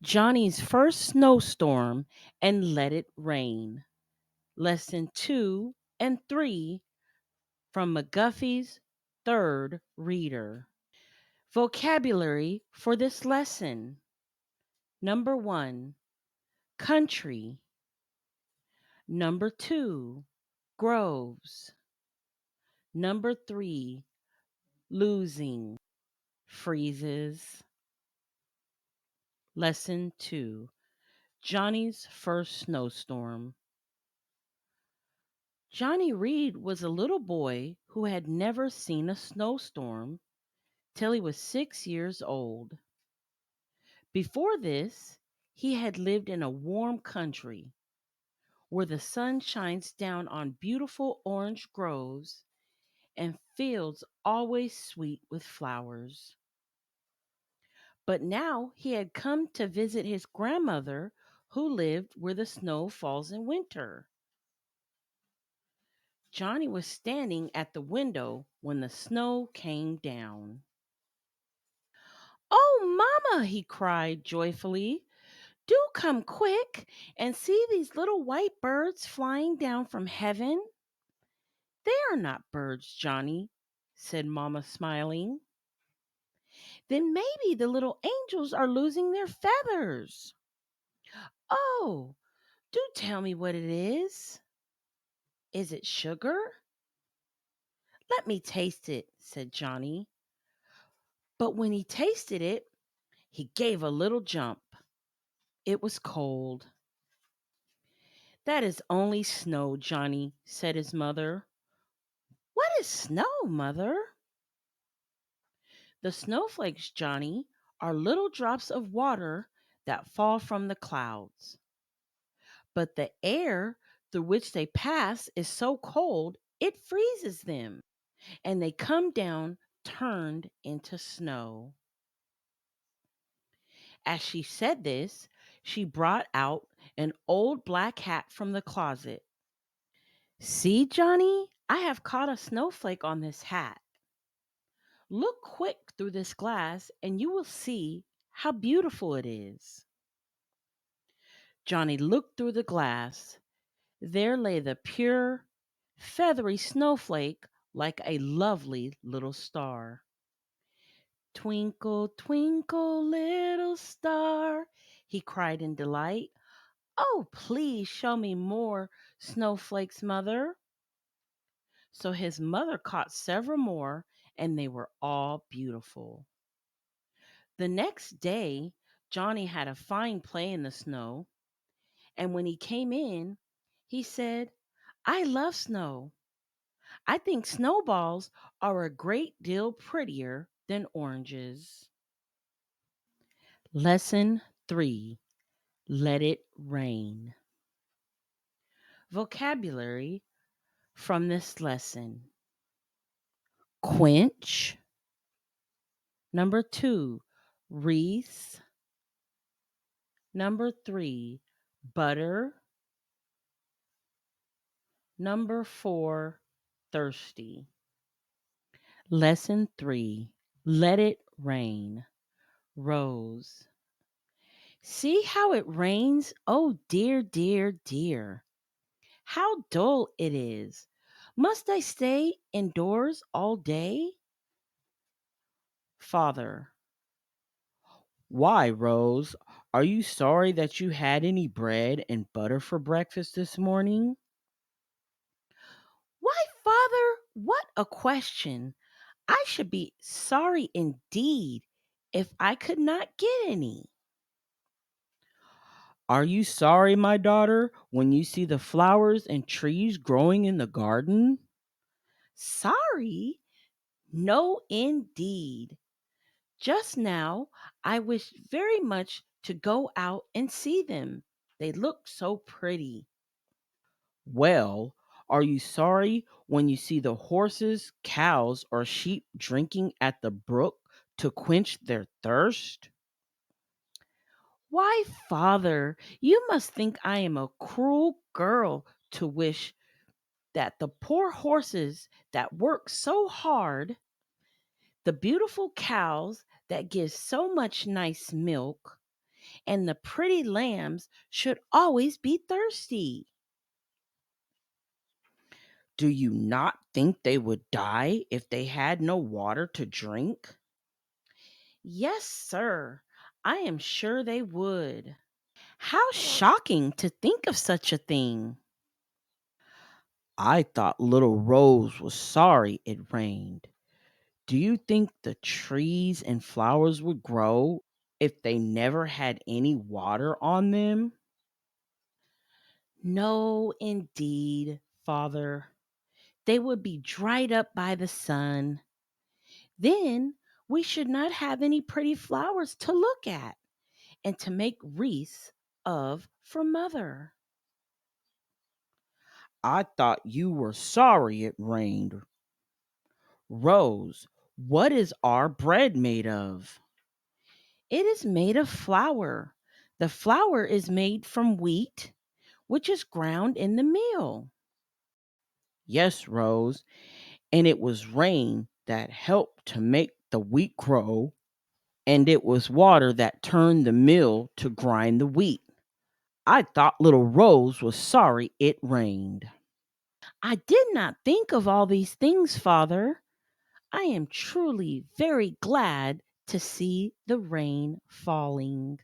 Johnny's first snowstorm and let it rain. Lesson 2 and 3 from McGuffey's third reader. Vocabulary for this lesson. Number 1, country. Number 2, groves. Number 3, losing, freezes. Lesson 2, Johnny's first snowstorm. Johnny Reed was a little boy who had never seen a snowstorm till he was 6 years old. Before this, he had lived in a warm country where the sun shines down on beautiful orange groves and fields always sweet with flowers. But now he had come to visit his grandmother who lived where the snow falls in winter. Johnny was standing at the window when the snow came down. "Oh, Mamma!" he cried joyfully. "Do come quick and see these little white birds flying down from heaven." "They are not birds, Johnny," said Mamma, smiling. "Then maybe the little angels are losing their feathers." "Oh, do tell me what it is." "Is it sugar?" "Let me taste it," said Johnny. But when he tasted it, he gave a little jump. It was cold. "That is only snow, Johnny," said his mother. "What is snow, Mother?" "The snowflakes, Johnny, are little drops of water that fall from the clouds. But the air through which they pass is so cold it freezes them, and they come down turned into snow." As she said this, she brought out an old black hat from the closet. "See, Johnny, I have caught a snowflake on this hat. Look quick through this glass and you will see how beautiful it is." Johnny looked through the glass. There lay the pure, feathery snowflake like a lovely little star. "Twinkle, twinkle, little star," he cried in delight. "Oh, please show me more snowflakes, Mother." So his mother caught several more, and they were all beautiful. The next day, Johnny had a fine play in the snow, and when he came in, he said, "I love snow. I think snowballs are a great deal prettier than oranges." Lesson 3, Let It Rain. Vocabulary from this lesson. Quench. Number 2, wreath. Number 3, butter. Number 4, thirsty. Lesson 3, Let It Rain. Rose. "See how it rains? Oh dear, dear, dear. How dull it is. Must I stay indoors all day?" Father. "Why, Rose, are you sorry that you had any bread and butter for breakfast this morning?" "Why, Father, what a question. I should be sorry indeed if I could not get any." "Are you sorry, my daughter, when you see the flowers and trees growing in the garden?" Sorry? No, indeed. Just now I wished very much to go out and see them. They look so pretty." "Well, are you sorry when you see the horses, cows, or sheep drinking at the brook to quench their thirst?" "Why, Father, you must think I am a cruel girl to wish that the poor horses that work so hard, the beautiful cows that give so much nice milk, and the pretty lambs should always be thirsty. Do you not think they would die if they had no water to drink? Yes, sir. I am sure they would. How shocking to think of such a thing. I thought little Rose was sorry it rained. Do you think the trees and flowers would grow if they never had any water on them? No, indeed, Father. They would be dried up by the sun. Then we should not have any pretty flowers to look at and to make wreaths of for Mother. I thought you were sorry it rained. Rose, what is our bread made of? It is made of flour. The flour is made from wheat, which is ground in the mill. Yes, Rose, and it was rain that helped to make the wheat grow, and it was water that turned the mill to grind the wheat. I thought little Rose was sorry it rained. I did not think of all these things, Father. I am truly very glad to see the rain falling.